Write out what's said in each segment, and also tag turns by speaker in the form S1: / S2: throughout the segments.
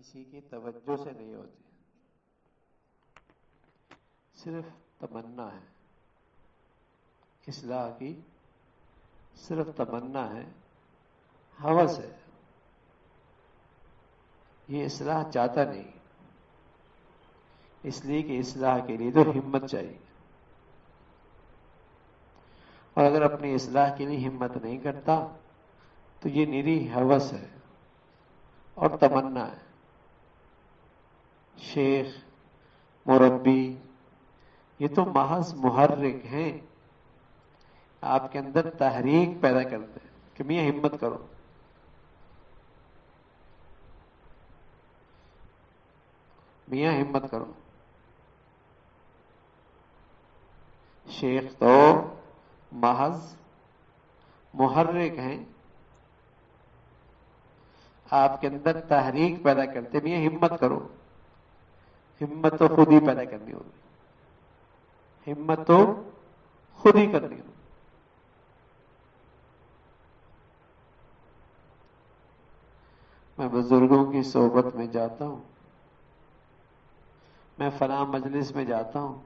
S1: کسی کی توجہ سے نہیں ہوتی، صرف تمنا ہے اصلاح کی، صرف تمنا ہے، ہوس ہے، یہ اصلاح چاہتا نہیں، اس لیے کہ اصلاح کے لیے تو ہمت چاہیے، اور اگر اپنی اصلاح کے لیے ہمت نہیں کرتا تو یہ نری ہوس ہے اور تمنا ہے۔ شیخ، مربی، یہ تو محض محرک ہیں، آپ کے اندر تحریک پیدا کرتے ہیں کہ میاں ہمت کرو، میاں ہمت کرو۔ شیخ تو محض محرک ہیں، آپ کے اندر تحریک پیدا کرتے، میاں ہمت کرو۔ ہمت تو خود ہی پیدا کرنی ہوگی، ہمت تو خود ہی کرنی ہوگی۔ میں بزرگوں کی صحبت میں جاتا ہوں، میں فلاں مجلس میں جاتا ہوں،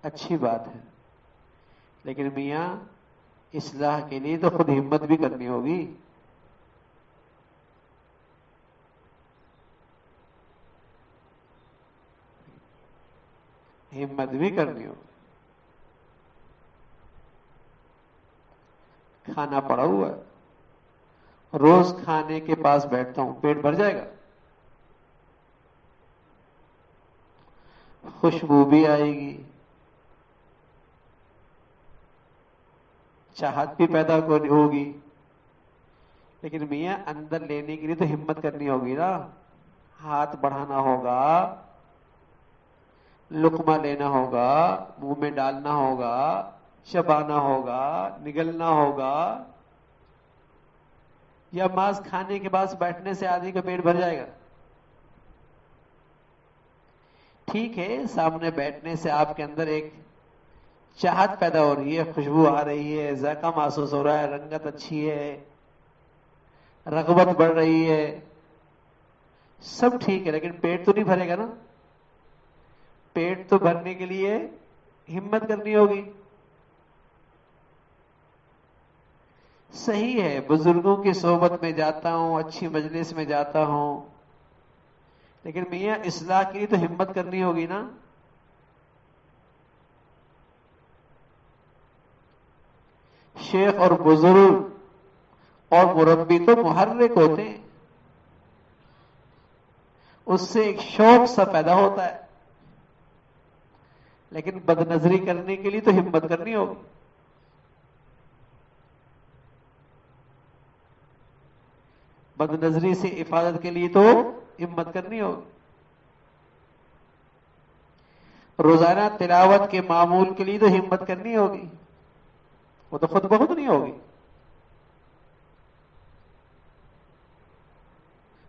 S1: اچھی بات ہے، لیکن میاں اصلاح کے لیے تو خود ہمت بھی کرنی ہوگی۔ ہمت بھی کرنی ہوگی۔ کھانا پڑا ہوا ہے، روز کھانے کے پاس بیٹھتا ہوں، پیٹ بھر جائے گا؟ خوشبو بھی آئے گی، چاہت بھی پیدا ہوگی، لیکن میاں اندر لینے کے لیے تو ہمت کرنی ہوگی نا، ہاتھ بڑھانا ہوگا، لقمہ لینا ہوگا، منہ میں ڈالنا ہوگا، چبانا ہوگا، نگلنا ہوگا، یا ماس کھانے کے بعد بیٹھنے سے آدمی کا پیٹ بھر جائے گا؟ ٹھیک ہے، سامنے بیٹھنے سے آپ کے اندر ایک چاہت پیدا ہو رہی ہے، خوشبو آ رہی ہے، ذائقہ محسوس ہو رہا ہے، رنگت اچھی ہے، رغبت بڑھ رہی ہے، سب ٹھیک ہے، لیکن پیٹ تو نہیں بھرے گا نا۔ پیٹ تو بھرنے کے لیے ہمت کرنی ہوگی۔ صحیح ہے، بزرگوں کی صحبت میں جاتا ہوں، اچھی مجلس میں جاتا ہوں، لیکن میاں اصلاح کے لیے تو ہمت کرنی ہوگی نا۔ شیخ اور بزرگ اور مربی تو محرک ہوتے ہیں، اس سے ایک شوق سا پیدا ہوتا ہے، لیکن بد نظری کرنے کے لیے تو ہمت کرنی ہوگی۔ بد نظری سے حفاظت کے لیے تو ہمت کرنی ہوگی۔ روزانہ تلاوت کے معمول کے لیے تو ہمت کرنی ہوگی، وہ تو خود بخود نہیں ہوگی۔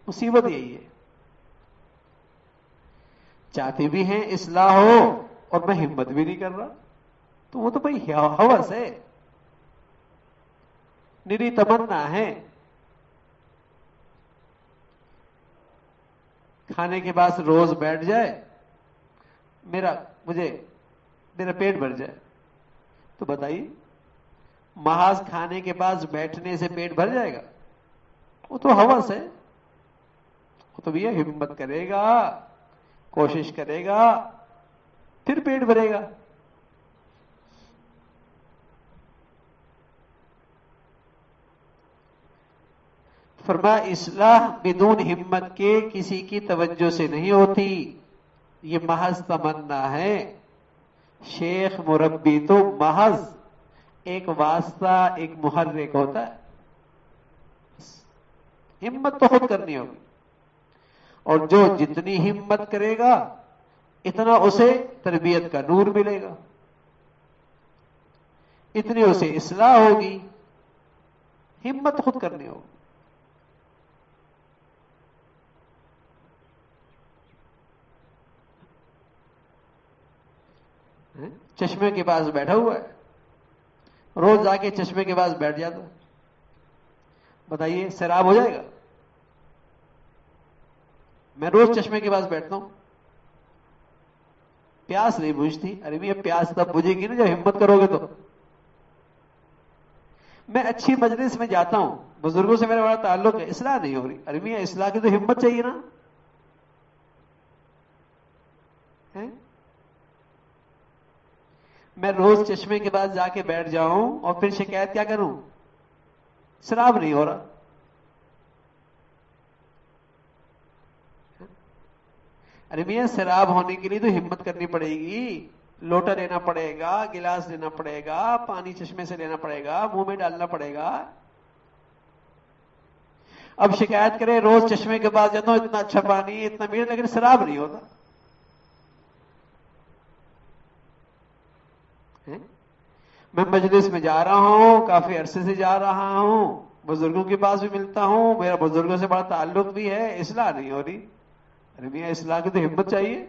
S1: مصیبت یہی ہے، چاہتے بھی ہیں اصلاح ہو اور میں ہمت بھی نہیں کر رہا، تو وہ تو بھائی ہوس ہے، نری تمنا ہے۔ کھانے کے بعد روز بیٹھ جائے، میرا پیٹ بھر جائے، تو بتائیے، محاذ کھانے کے بعد بیٹھنے سے پیٹ بھر جائے گا؟ وہ تو ہوس ہے، وہ تو یہ ہمت کرے گا، کوشش کرے گا، پھر پیٹ بھرے گا۔ فرمایا اصلاح بدون ہمت کے کسی کی توجہ سے نہیں ہوتی، یہ محض تمنا ہے۔ شیخ مربی تو محض ایک واسطہ، ایک محرک ہوتا ہے، ہمت تو خود کرنی ہوگی، اور جو جتنی ہمت کرے گا اتنا اسے تربیت کا نور ملے گا، اتنی اسے اصلاح ہوگی، ہمت خود کرنی ہوگی۔ چشمے کے پاس بیٹھا ہوا ہے، روز جا کے چشمے کے پاس بیٹھ جاتا، بتائیے سیراب ہو جائے گا؟ میں روز چشمے کے پاس بیٹھتا ہوں، پیاس نہیں بجھتی. ارے میاں پیاس تب بجھے گی نا جب ہمت کرو گے. تو میں اچھی مجلس میں جاتا ہوں، بزرگوں سے میرا بڑا تعلق ہے، اصلاح نہیں ہو رہی. ارے میاں اصلاح کی تو ہمت چاہیے نا. میں روز چشمے کے پاس جا کے بیٹھ جاؤں اور پھر شکایت کیا کروں؟ شراب نہیں ہو رہا. ارے میاں شراب ہونے کے لیے تو ہمت کرنی پڑے گی. لوٹا لینا پڑے گا، گلاس لینا پڑے گا، پانی چشمے سے لینا پڑے گا، منہ میں ڈالنا پڑے گا. اب شکایت کرے روز چشمے کے پاس جاتا ہوں، اتنا اچھا پانی، اتنا میٹھا، لیکن شراب نہیں ہوتا. میں مجلس میں جا رہا ہوں، کافی عرصے سے جا رہا ہوں، بزرگوں کے پاس بھی ملتا ہوں، میرا بزرگوں سے بڑا تعلق بھی ہے، اصلاح نہیں ہو رہی. ارے میاں اصلاح کی تو ہمت چاہیے.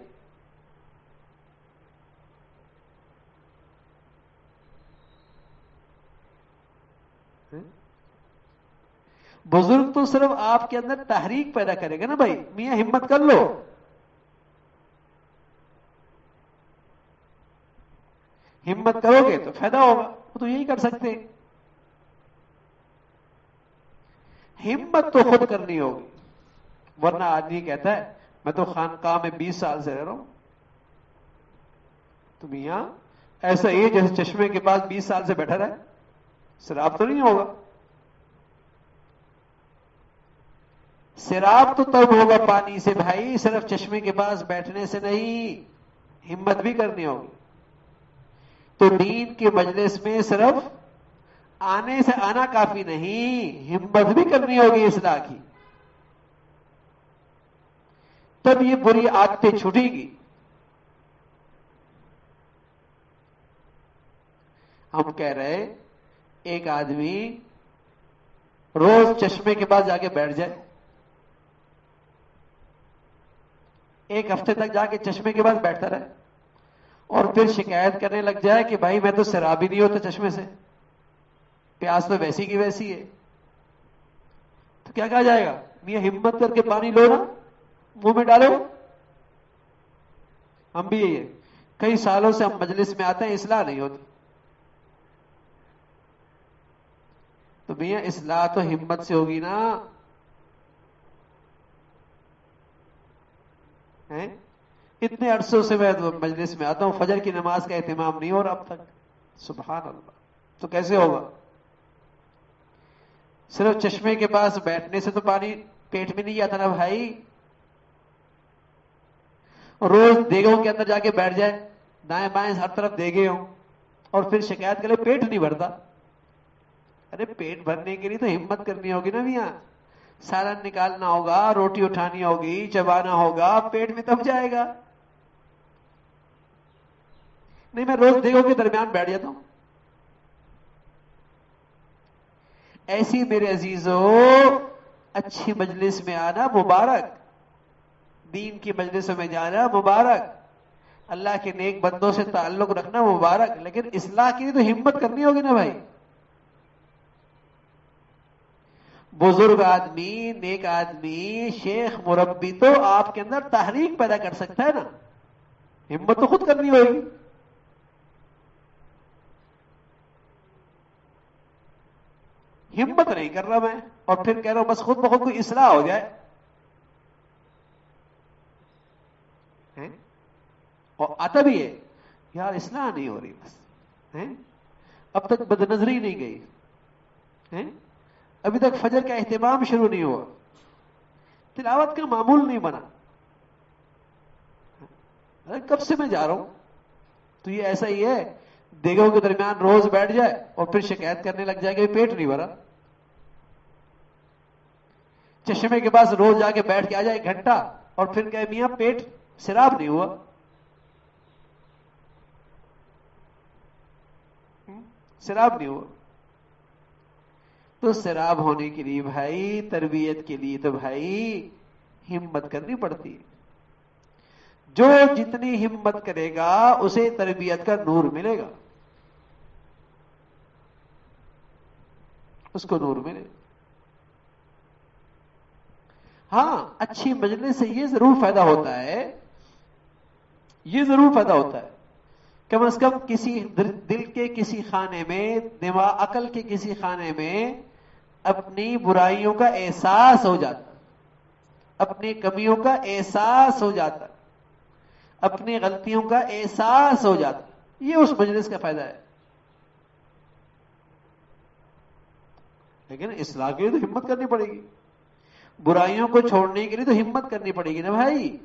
S1: بزرگ تو صرف آپ کے اندر تحریک پیدا کرے گا نا بھائی، میاں ہمت کر لو. ہمت کرو گے تو فائدہ ہوگا. وہ تو یہی کر سکتے ہیں. ہمت تو خود کرنی ہوگی، ورنہ آدمی کہتا ہے میں تو خانقاہ میں 20 سال سے رہ رہا ہوں. تو میاں ایسا ہی جیسے چشمے کے پاس 20 سال سے بیٹھا رہے، شراب تو نہیں ہوگا. شراب تو تب ہوگا پانی سے بھائی، صرف چشمے کے پاس بیٹھنے سے نہیں، ہمت بھی کرنی ہوگی. تو دین کی مجلس میں صرف آنے سے آنا کافی نہیں، ہمت بھی کرنی ہوگی اصلاح کی. تب یہ بری عادتیں چھوٹے گی. ہم کہہ رہے ایک آدمی روز چشمے کے پاس جا کے بیٹھ جائے، ایک ہفتے تک جا کے چشمے کے پاس بیٹھتا رہے، اور پھر شکایت کرنے لگ جائے کہ بھائی میں تو شراب ہی نہیں ہوتا چشمے سے، پیاس تو ویسی کی ویسی ہے. تو کیا کہا جائے گا؟ میاں ہمت کر کے پانی لو نا، منہ میں ڈالو. ہم بھی یہی ہے، کئی سالوں سے ہم مجلس میں آتے ہیں، اصلاح نہیں ہوتی. تو میاں اصلاح تو ہمت سے ہوگی نا. اتنے عرصوں سے میں مجلس میں آتا ہوں، فجر کی نماز کا اہتمام نہیں ہو رہا اب تک. سبحان اللہ. تو کیسے ہوگا؟ صرف چشمے کے پاس بیٹھنے سے تو پانی پیٹ میں نہیں جاتا نا بھائی. روز دیگوں کے اندر جا کے بیٹھ جائے، دائیں بائیں ہر طرف دیگے ہوں، اور پھر شکایت کرے پیٹ نہیں بھرتا. ارے پیٹ بھرنے کے لیے تو ہمت کرنی ہوگی نا میاں. سالن نکالنا ہوگا، روٹی اٹھانی ہوگی، چبانا ہوگا، پیٹ میں تب جائے گا. نہیں میں روز دیگوں کے درمیان بیٹھ جاتا ہوں. ایسی میرے عزیزوں اچھی مجلس میں آنا مبارک، دین کی مجلسوں میں جانا مبارک، اللہ کے نیک بندوں سے تعلق رکھنا مبارک، لیکن اصلاح کے لیے تو ہمت کرنی ہوگی نا بھائی. بزرگ آدمی، نیک آدمی، شیخ مربی تو آپ کے اندر تحریک پیدا کر سکتا ہے نا، ہمت تو خود کرنی ہوگی. ہمت نہیں کر رہا میں، اور پھر کہہ رہا ہوں بس خود بخود کوئی اصلاح ہو جائے. اور آتا بھی ہے یار اصلاح نہیں ہو رہی، بس اب تک بد نظری نہیں گئی، ابھی تک فجر کا اہتمام شروع نہیں ہوا، تلاوت کا معمول نہیں بنا. کب سے میں جا رہا ہوں. تو یہ ایسا ہی ہے، دیگوں کے درمیان روز بیٹھ جائے اور پھر شکایت کرنے لگ جائے کہ پیٹ نہیں بھرا. چشمے کے پاس روز جا کے بیٹھ کے آ جائے گھنٹہ، اور پھر کہے میاں پیٹ شراب نہیں ہوا. شراب نہیں ہوا. تو شراب ہونے کے لیے بھائی، تربیت کے لیے تو بھائی ہمت کرنی پڑتی ہے. جو جتنی ہمت کرے گا اسے تربیت کا نور ملے گا، اس کو نور ملے. ہاں اچھی مجلس سے یہ ضرور فائدہ ہوتا ہے، یہ ضرور فائدہ ہوتا ہے، کم از کم کسی دل کے کسی خانے میں، دماغ عقل کے کسی خانے میں اپنی برائیوں کا احساس ہو جاتا، اپنی کمیوں کا احساس ہو جاتا، اپنی غلطیوں کا احساس ہو جاتا. یہ اس مجلس کا فائدہ ہے. لیکن اصلاح کے لیے تو ہمت کرنی پڑے گی، برائیوں کو چھوڑنے کے لیے تو ہمت کرنی پڑے گی نا بھائی.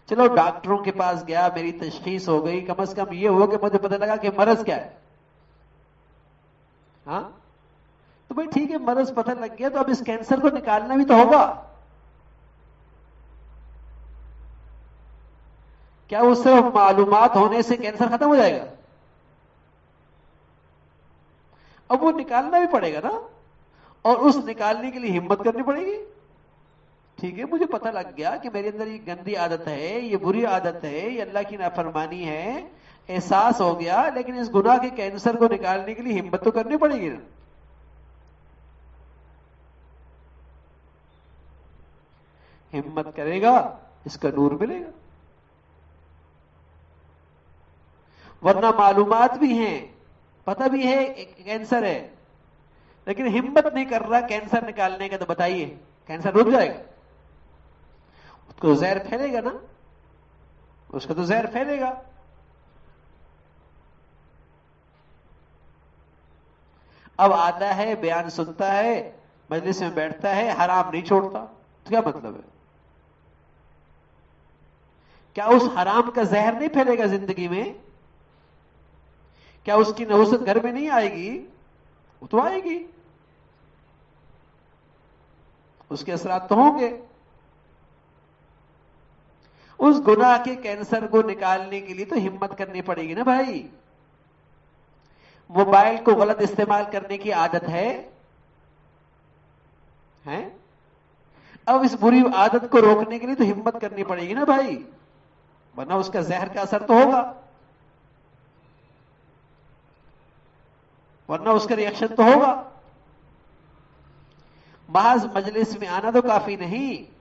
S1: چلو ڈاکٹروں کے پاس گیا، میری تشخیص ہو گئی، کم از کم یہ ہوا کہ مجھے پتہ لگا کہ مرض کیا ہے. ہاں تو بھائی ٹھیک ہے، مرض پتہ لگ گیا تو اب اس کینسر کو نکالنا بھی تو ہوگا. کیا وہ صرف معلومات ہونے سے کینسر ختم ہو جائے گا؟ اب وہ نکالنا بھی پڑے گا نا، اور اس نکالنے کے لیے ہمت کرنی پڑے گی. ٹھیک ہے، مجھے پتہ لگ گیا کہ میرے اندر یہ گندی عادت ہے، یہ بری عادت ہے، یہ اللہ کی نافرمانی ہے، احساس ہو گیا، لیکن اس گناہ کے کینسر کو نکالنے کے لیے ہمت تو کرنی پڑے گی نا. ہمت کرے گا اس کا نور ملے گا. ورنہ معلومات بھی ہیں، پتہ بھی ہے کینسر ہے، لیکن ہمت نہیں کر رہا کینسر نکالنے کا، تو بتائیے کینسر رک جائے گا؟ اس کو زہر پھیلے گا نا، اس کا تو زہر پھیلے گا. اب آتا ہے، بیان سنتا ہے، مجلس میں بیٹھتا ہے، حرام نہیں چھوڑتا، تو کیا مطلب ہے؟ کیا اس حرام کا زہر نہیں پھیلے گا زندگی میں؟ کیا اس کی نحوست گھر میں نہیں آئے گی؟ وہ تو آئے گی، اس کے اثرات تو ہوں گے. اس گناہ کے کینسر کو نکالنے کے لیے تو ہمت کرنی پڑے گی نا بھائی. موبائل کو غلط استعمال کرنے کی عادت ہے، اب اس بری عادت کو روکنے کے لیے تو ہمت کرنی پڑے گی نا بھائی، ورنہ اس کا زہر کا اثر تو ہوگا، ورنہ اس کا ریئیکشن تو ہوگا. محض مجلس میں آنا تو کافی نہیں،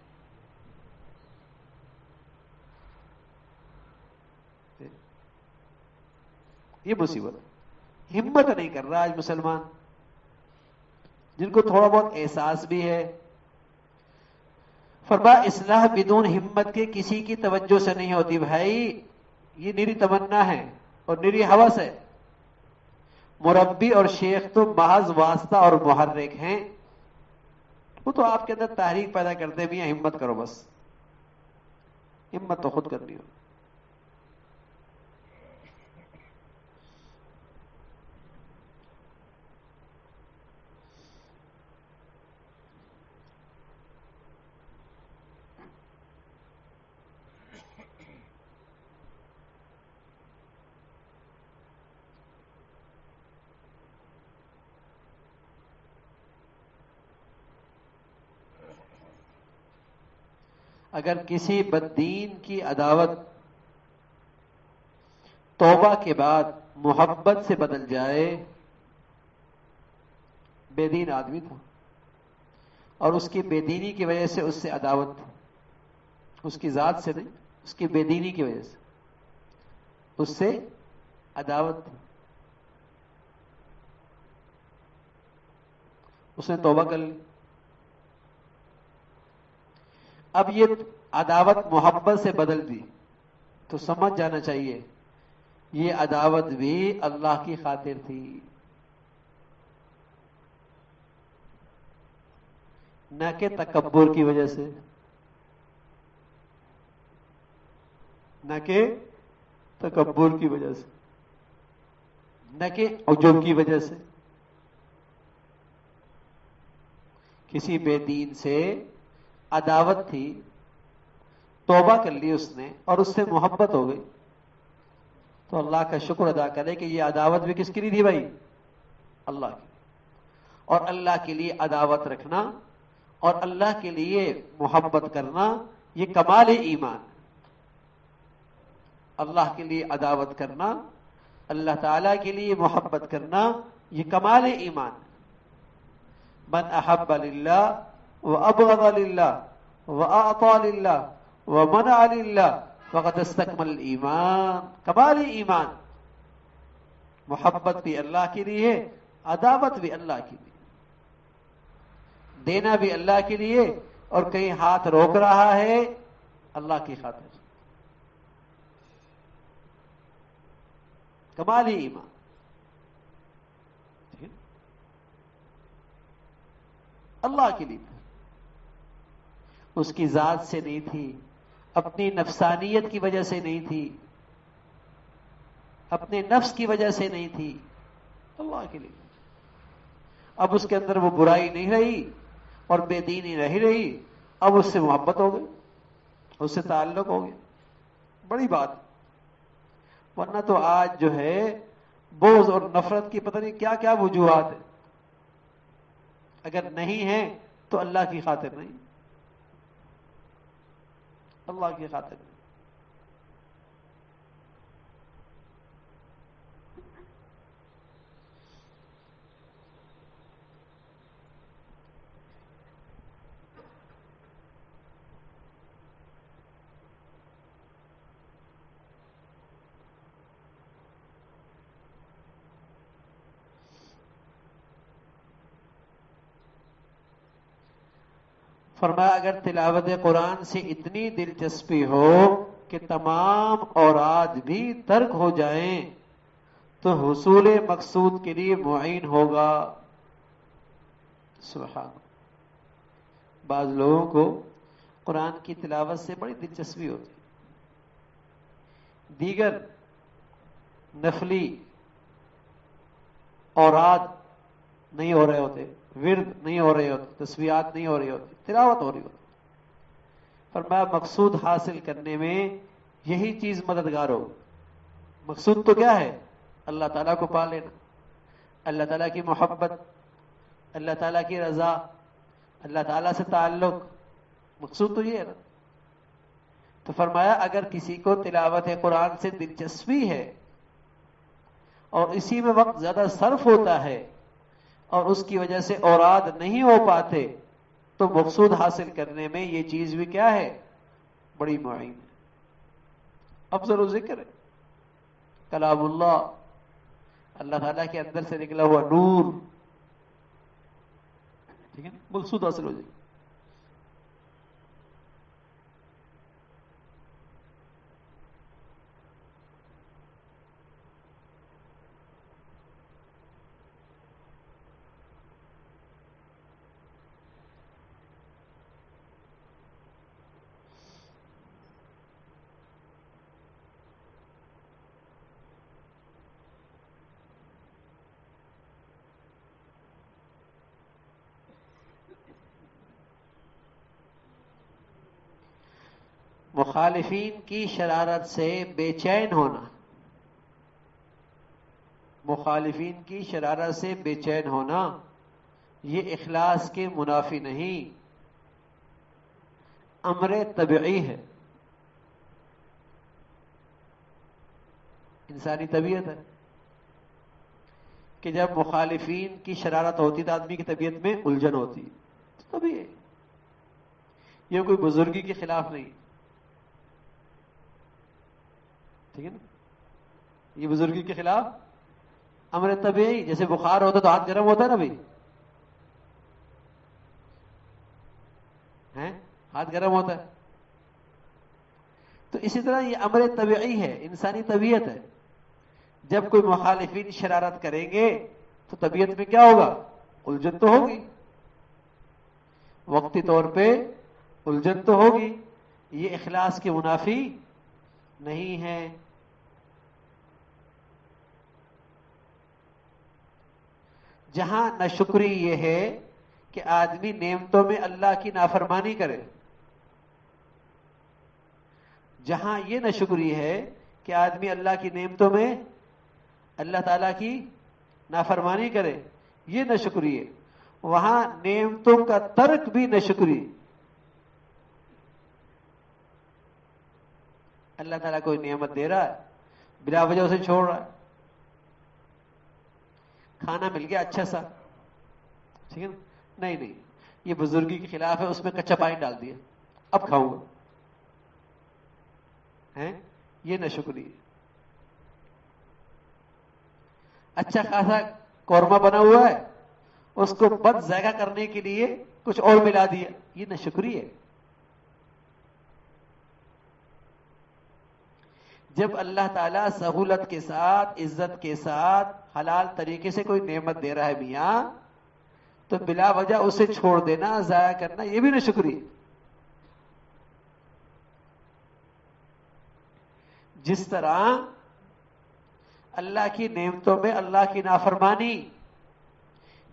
S1: یہ مصیبت. ہمت نہیں کر رہا آج مسلمان. جن کو تھوڑا بہت احساس بھی ہے، فرمایا اصلاح بدون ہمت کے کسی کی توجہ سے نہیں ہوتی بھائی، یہ نری تمنا ہے اور نری ہوس ہے. مربی اور شیخ تو محض واسطہ اور محرک ہیں، وہ تو آپ کے اندر تحریک پیدا کرتے بھی ہیں، ہمت کرو بس. ہمت تو خود کرنی ہو. اگر کسی بددین کی عداوت توبہ کے بعد محبت سے بدل جائے، بے دین آدمی تھا اور اس کی بے دینی کی وجہ سے اس سے عداوت تھی، اس کی ذات سے نہیں، اس کی بے دینی کی وجہ سے اس سے عداوت تھی، اس نے توبہ کر لی. اب یہ عداوت محبت سے بدل دی تو سمجھ جانا چاہیے یہ عداوت بھی اللہ کی خاطر تھی، نہ کہ تکبر کی وجہ سے، نہ کہ تکبر کی وجہ سے، نہ کہ عجب کی وجہ سے. کسی بے دین سے عداوت تھی، توبہ کر لی اس نے اور اس سے محبت ہو گئی، تو اللہ کا شکر ادا کرے کہ یہ عداوت بھی کس کے لیے تھی بھائی؟ اللہ کی. اور اللہ کے لیے عداوت رکھنا اور اللہ کے لیے محبت کرنا یہ کمال ایمان. اللہ کے لیے عداوت کرنا، اللہ تعالیٰ کے لیے محبت کرنا یہ کمال ایمان. من احب للہ وأبغض لله وأعطى لله ومنع لله فقد استكمل الإيمان. کمال ایمان. محبت بھی اللہ کے لیے، عداوت بھی اللہ کے لیے، دینا بھی اللہ کے لیے، اور کہیں ہاتھ روک رہا ہے اللہ کی خاطر. کمالی ایمان. اللہ کے لیے، اس کی ذات سے نہیں تھی، اپنی نفسانیت کی وجہ سے نہیں تھی، اپنے نفس کی وجہ سے نہیں تھی، اللہ کے لیے. اب اس کے اندر وہ برائی نہیں رہی اور بے دینی نہیں رہی، اب اس سے محبت ہو گئی، اس سے تعلق ہو گیا. بڑی بات. ورنہ تو آج جو ہے بغض اور نفرت کی پتہ نہیں کیا کیا وجوہات ہیں. اگر نہیں ہے تو اللہ کی خاطر نہیں، اللہ کی خاطر نہیں. فرمایا اگر تلاوت قرآن سے اتنی دلچسپی ہو کہ تمام اوراد بھی ترک ہو جائیں تو حصول مقصود کے لیے معین ہوگا. سبحان. بعض لوگوں کو قرآن کی تلاوت سے بڑی دلچسپی ہوتی، دیگر نفلی اوراد نہیں ہو رہے ہوتے، ورد نہیں ہو رہے ہوتے، تسبیحات نہیں ہو رہی ہوتی، تلاوت ہو رہی ہوتی. فرمایا مقصود حاصل کرنے میں یہی چیز مددگار ہو. مقصود تو کیا ہے؟ اللہ تعالیٰ کو پا لینا، اللہ تعالیٰ کی محبت، اللہ تعالیٰ کی رضا، اللہ تعالیٰ سے تعلق. مقصود تو یہ ہے نا. تو فرمایا اگر کسی کو تلاوت قرآن سے دلچسپی ہے اور اسی میں وقت زیادہ صرف ہوتا ہے اور اس کی وجہ سے اوراد نہیں ہو پاتے تو مقصود حاصل کرنے میں یہ چیز بھی کیا ہے؟ بڑی معین ہے. افضل و ذکر ہے کلام اللہ، اللہ تعالیٰ کے اندر سے نکلا ہوا نور. ٹھیک ہے نا، مقصود حاصل ہو جائے. مخالفین کی شرارت سے بے چین ہونا، مخالفین کی شرارت سے بے چین ہونا یہ اخلاص کے منافی نہیں، امر طبعی ہے، انسانی طبیعت ہے کہ جب مخالفین کی شرارت ہوتی تو آدمی کی طبیعت میں الجھن ہوتی. طبیعی ہے، یہ کوئی بزرگی کے خلاف نہیں. ٹھیک ہے نا، یہ بزرگی کے خلاف امر طبیعی. جیسے بخار ہوتا تو ہاتھ گرم ہوتا ہے نا بھائی، ہاتھ گرم ہوتا ہے. تو اسی طرح یہ امر طبیعی ہے، انسانی طبیعت ہے. جب کوئی مخالفین شرارت کریں گے تو طبیعت میں کیا ہوگا؟ الجھن تو ہوگی، وقتی طور پہ الجھن تو ہوگی. یہ اخلاص کے منافی نہیں ہے. جہاں ناشکری یہ ہے کہ آدمی نعمتوں میں اللہ کی نافرمانی کرے، جہاں یہ ناشکری ہے کہ آدمی اللہ کی نعمتوں میں اللہ تعالیٰ کی نافرمانی کرے، یہ ناشکری ہے. وہاں نعمتوں کا ترک بھی ناشکری. اللہ تعالیٰ کوئی نعمت دے رہا ہے، بلا وجہ اسے چھوڑ رہا ہے. کھانا مل گیا اچھا سا، ٹھیک ہے نا، نہیں، یہ بزرگی کے خلاف ہے، اس میں کچا پانی ڈال دیا، اب کھاؤں گا، ہیں یہ ناشکری ہے۔ اچھا خاصا قورمہ بنا ہوا ہے، اس کو بد ذائقہ کرنے کے لیے کچھ اور ملا دیا، یہ ناشکری ہے۔ جب اللہ تعالیٰ سہولت کے ساتھ، عزت کے ساتھ، حلال طریقے سے کوئی نعمت دے رہا ہے میاں، تو بلا وجہ اسے چھوڑ دینا، ضائع کرنا، یہ بھی ناشکری ہے۔ جس طرح اللہ کی نعمتوں میں اللہ کی نافرمانی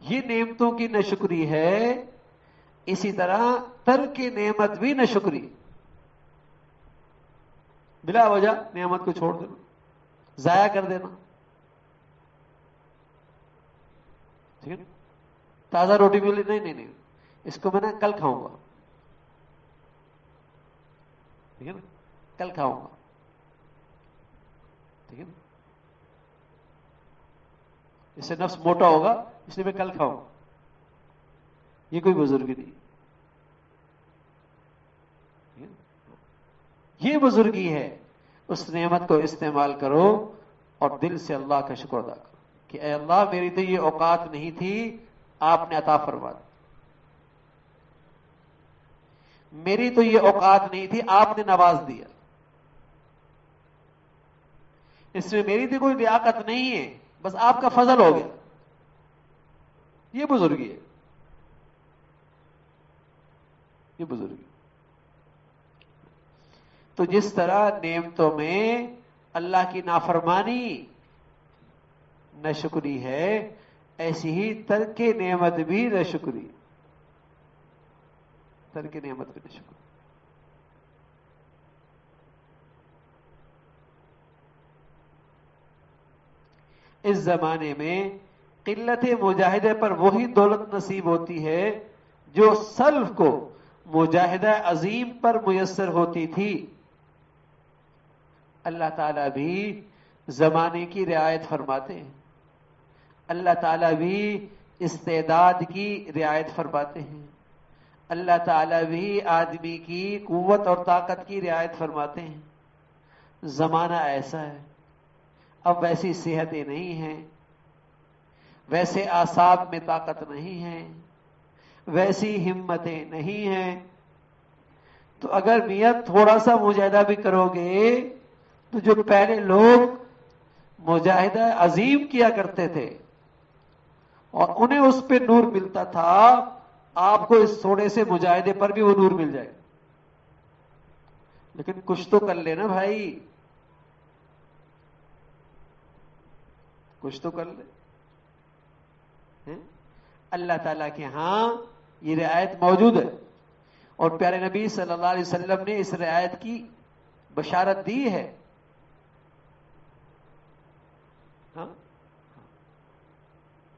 S1: یہ نعمتوں کی ناشکری ہے، اسی طرح ترک نعمت بھی ناشکری، بلا وجہ نعمت کو چھوڑ دینا، ضائع کر دینا، ٹھیک ہے؟ تازہ روٹی ملی، نہیں اس کو میں نے کل کھاؤں گا، ٹھیک ہے نا، کل کھاؤں گا، ٹھیک ہے نا، اس سے نفس موٹا ہوگا، اس لیے میں کل کھاؤں گا، یہ کوئی بزرگی نہیں، یہ بزرگی ہے۔ اس نعمت کو استعمال کرو اور دل سے اللہ کا شکر ادا کرو کہ اے اللہ میری تو یہ اوقات نہیں تھی، آپ نے عطا فرما دی، میری تو یہ اوقات نہیں تھی، آپ نے نواز دیا، اس میں میری تو کوئی لیاقت نہیں ہے، بس آپ کا فضل ہو گیا، یہ بزرگی ہے، یہ بزرگی۔ تو جس طرح نعمتوں میں اللہ کی نافرمانی ناشکری ہے، ایسی ہی ترک نعمت بھی ناشکری، ترک نعمت بھی ناشکری۔ اس زمانے میں قلت مجاہدے پر وہی دولت نصیب ہوتی ہے جو سلف کو مجاہدہ عظیم پر میسر ہوتی تھی۔ اللہ تعالیٰ بھی زمانے کی رعایت فرماتے ہیں، اللہ تعالیٰ بھی استعداد کی رعایت فرماتے ہیں، اللہ تعالیٰ بھی آدمی کی قوت اور طاقت کی رعایت فرماتے ہیں۔ زمانہ ایسا ہے، اب ویسی صحتیں نہیں ہیں، ویسے اعصاب میں طاقت نہیں ہے، ویسی ہمتیں نہیں ہیں، تو اگر میاں تھوڑا سا مجاہدہ بھی کرو گے تو جو پہلے لوگ مجاہدہ عظیم کیا کرتے تھے اور انہیں اس پہ نور ملتا تھا، آپ کو اس تھوڑے سے مجاہدے پر بھی وہ نور مل جائے، لیکن کچھ تو کر لینا بھائی، کچھ تو کر لے۔ اللہ تعالیٰ کے ہاں یہ رعایت موجود ہے، اور پیارے نبی صلی اللہ علیہ وسلم نے اس رعایت کی بشارت دی ہے۔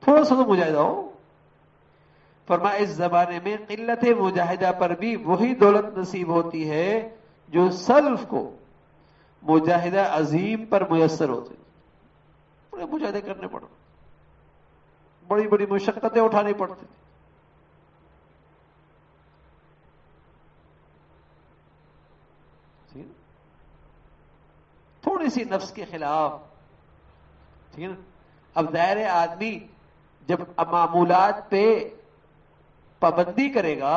S1: تھوڑا سا تو مجاہدہ ہو، فرمایا اس زمانے میں قلت مجاہدہ پر بھی وہی دولت نصیب ہوتی ہے جو سلف کو مجاہدہ عظیم پر میسر ہوتے، بڑے مجاہدے کرنے پڑتے، بڑی بڑی مشقتیں اٹھانی پڑتی، تھوڑی سی نفس کے خلاف، ٹھیک ہے نا۔ اب ظاہر آدمی جب معمولات پہ پابندی کرے گا،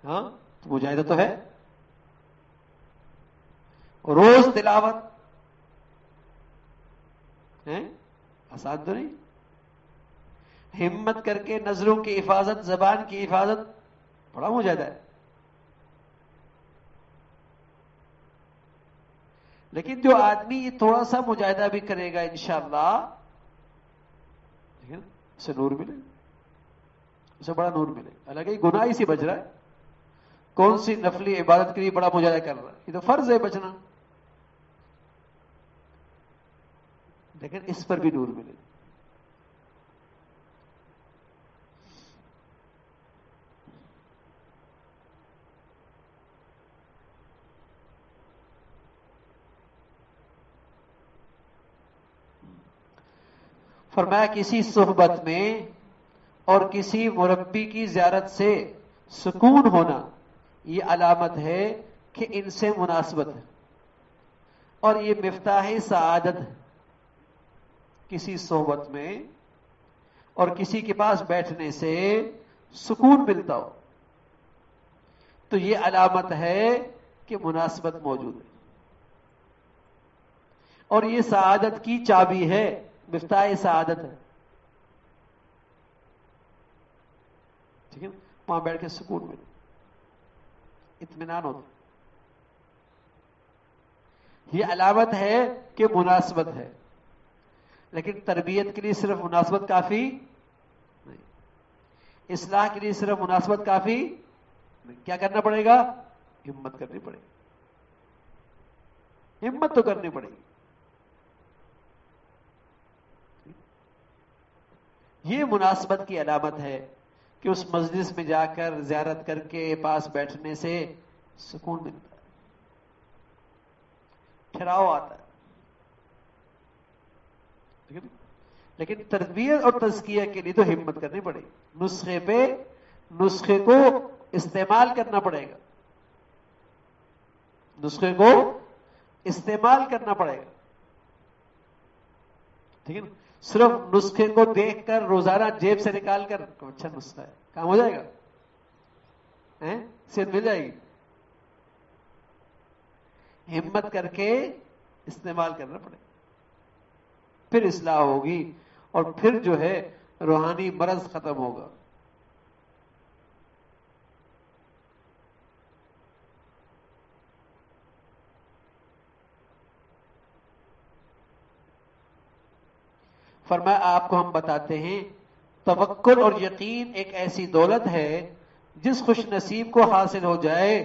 S1: ہاں تو مجاہدہ تو ہے، روز تلاوت ہے، آسان تو نہیں، ہمت کر کے نظروں کی حفاظت، زبان کی حفاظت، بڑا مجاہدہ ہے، لیکن جو آدمی یہ تھوڑا سا مجاہدہ بھی کرے گا انشاءاللہ، اسے نور ملے، اسے بڑا نور ملے، حالانکہ یہ گناہ ہی سے بچ رہا ہے، کون سی نفلی عبادت کے لیے بڑا مجاہدہ کر رہا ہے، یہ تو فرض ہے بچنا، لیکن اس پر بھی نور ملے۔ فرمایا کسی صحبت میں اور کسی مربی کی زیارت سے سکون ہونا یہ علامت ہے کہ ان سے مناسبت ہے، اور یہ مفتاح سعادت ہے۔ کسی صحبت میں اور کسی کے پاس بیٹھنے سے سکون ملتا ہو تو یہ علامت ہے کہ مناسبت موجود ہے، اور یہ سعادت کی چابی ہے، مفتاح سعادت ہے۔ ٹھیک ہے، وہاں بیٹھ کے سکون ملے، اطمینان ہوتا، یہ علامت ہے کہ مناسبت ہے۔ لیکن تربیت کے لیے صرف مناسبت کافی نہیں، اصلاح کے لیے صرف مناسبت کافی نہیں، کیا کرنا پڑے گا؟ ہمت کرنی پڑے گی، ہمت تو کرنی پڑے گی۔ یہ مناسبت کی علامت ہے کہ اس مجلس میں جا کر زیارت کر کے پاس بیٹھنے سے سکون ملتا ہے، ٹھہراؤ آتا ہے۔ ٹھیک ہے، لیکن تربیت اور تزکیہ کے لیے تو ہمت کرنی پڑے گی، نسخے کو استعمال کرنا پڑے گا، نسخے کو استعمال کرنا پڑے گا۔ ٹھیک ہے نا، صرف نسخے کو دیکھ کر روزانہ جیب سے نکال کر اچھا نسخہ ہے، کام ہو جائے گا؟ صحت مل جائے گی؟ ہمت کر کے استعمال کرنا پڑے گا، پھر اصلاح ہوگی، اور پھر جو ہے روحانی مرض ختم ہوگا۔ فرمایا آپ کو ہم بتاتے ہیں، توکل اور یقین ایک ایسی دولت ہے جس خوش نصیب کو حاصل ہو جائے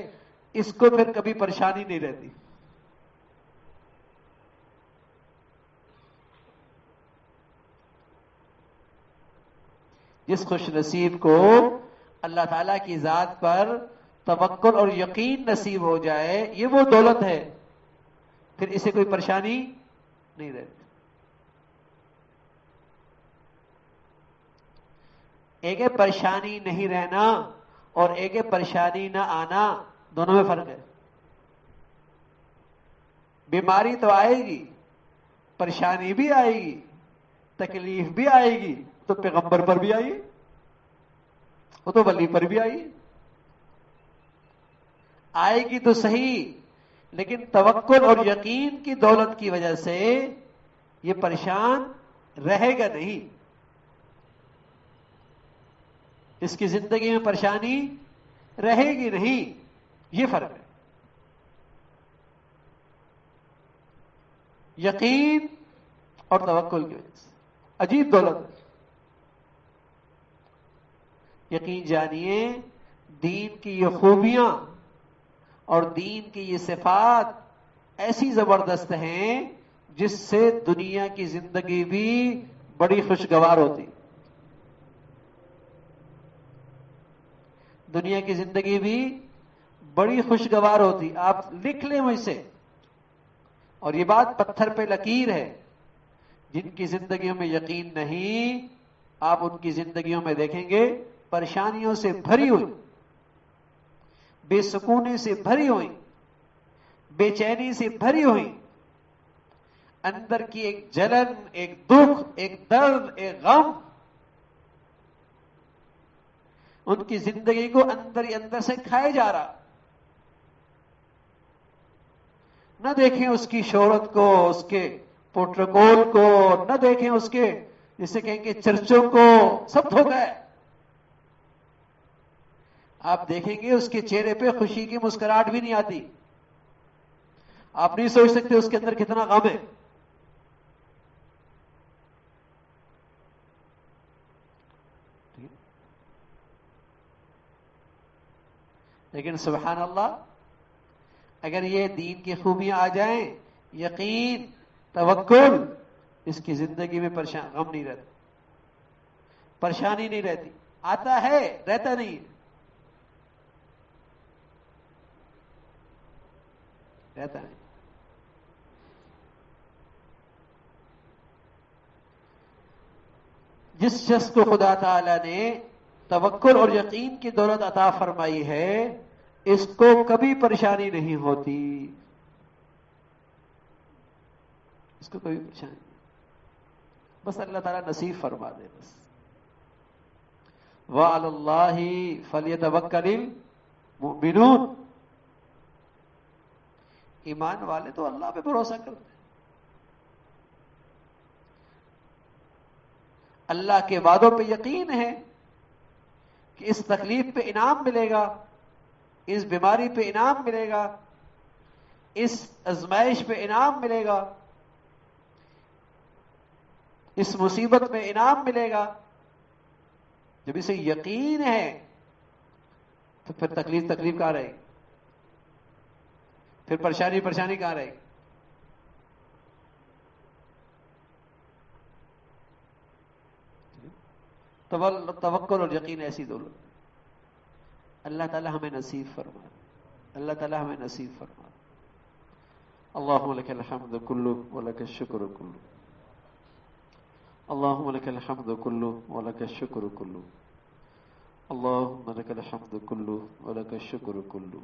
S1: اس کو پھر کبھی پریشانی نہیں رہتی۔ جس خوش نصیب کو اللہ تعالیٰ کی ذات پر توکل اور یقین نصیب ہو جائے، یہ وہ دولت ہے، پھر اسے کوئی پریشانی نہیں رہتی۔ ایک ہے پریشانی نہیں رہنا، اور ایک ہے پریشانی نہ آنا، دونوں میں فرق ہے۔ بیماری تو آئے گی، پریشانی بھی آئے گی، تکلیف بھی آئے گی، تو پیغمبر پر بھی آئی، وہ تو ولی پر بھی آئی، آئے گی تو صحیح، لیکن توکل اور یقین کی دولت کی وجہ سے یہ پریشان رہے گا نہیں، اس کی زندگی میں پریشانی رہے گی نہیں، یہ فرق ہے۔ یقین اور توکل کی وجہ سے عجیب دولت ہے۔ یقین جانیے، دین کی یہ خوبیاں اور دین کی یہ صفات ایسی زبردست ہیں جس سے دنیا کی زندگی بھی بڑی خوشگوار ہوتی، دنیا کی زندگی بھی بڑی خوشگوار ہوتی۔ آپ لکھ لیں مجھ سے، اور یہ بات پتھر پہ لکیر ہے، جن کی زندگیوں میں یقین نہیں، آپ ان کی زندگیوں میں دیکھیں گے پریشانیوں سے بھری ہوئی، بے سکونی سے بھری ہوئی، بے چینی سے بھری ہوئی، اندر کی ایک جلن، ایک دکھ، ایک درد، ایک غم، ان کی زندگی کو اندر ہی اندر سے کھائے جا رہا۔ نہ دیکھیں اس کی شہرت کو، اس کے پروٹوکول کو، نہ دیکھیں اس کے جسے کہیں گے چرچوں کو، سب دھوکا ہے۔ آپ دیکھیں گے اس کے چہرے پہ خوشی کی مسکراہٹ بھی نہیں آتی، آپ نہیں سوچ سکتے اس کے اندر کتنا غم ہے۔ لیکن سبحان اللہ، اگر یہ دین کی خوبیاں آ جائیں، یقین، توکل، اس کی زندگی میں غم نہیں رہتا، پریشانی نہیں رہتی، آتا ہے رہتا نہیں، رہتا نہیں۔ جس شخص کو خدا تعالی نے توکل اور یقین کی دولت عطا فرمائی ہے اس کو کبھی پریشانی نہیں ہوتی، اس کو کبھی پریشانی نہیں، بس اللہ تعالیٰ نصیب فرما دے بس۔ وَعَلَى اللَّهِ فَلْيَتَوَكَّلِ الْمُؤْمِنُونَ، ایمان والے تو اللہ پہ بھروسہ کرتے ہیں، اللہ کے وعدوں پہ یقین ہے کہ اس تکلیف پہ انعام ملے گا، اس بیماری پہ انعام ملے گا، اس آزمائش پہ انعام ملے گا، اس مصیبت میں انعام ملے گا۔ جب اسے یقین ہے تو پھر تکلیف کہاں رہے گی، پھر پریشانی کہاں رہے گی۔ توکل اور یقین ایسی دولت اللہ تعالی ہمیں نصیب فرمائے، اللہ تعالی ہمیں نصیب فرمائے۔ اللہم لک الحمد کلہ ولک الشکر کلہ، اللہم لک الحمد کلہ ولک الشکر کلہ، اللہم لک الحمد کلہ ولک الشکر کلہ،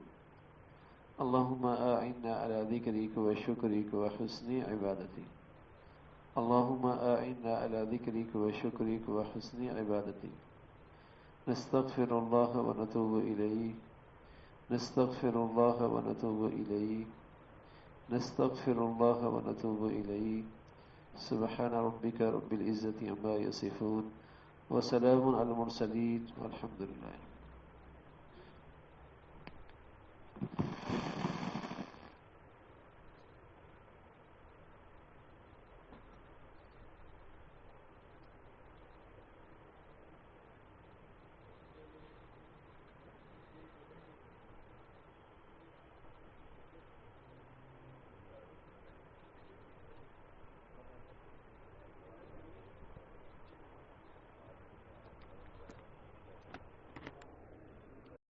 S1: اللہم اعنا علی ذکرک وشکرک وحسن عبادتک، اللہم اعنا علی ذکرک وشکرک وحسن عبادتک، نستغفر اللہ ونتوب الیہ، نستغفر اللہ ونتوب الیہ، نستغفر اللہ ونتوب الیہ، سبحان ربک رب العزة عما یصفون وسلام علی المرسلین والحمد للہ۔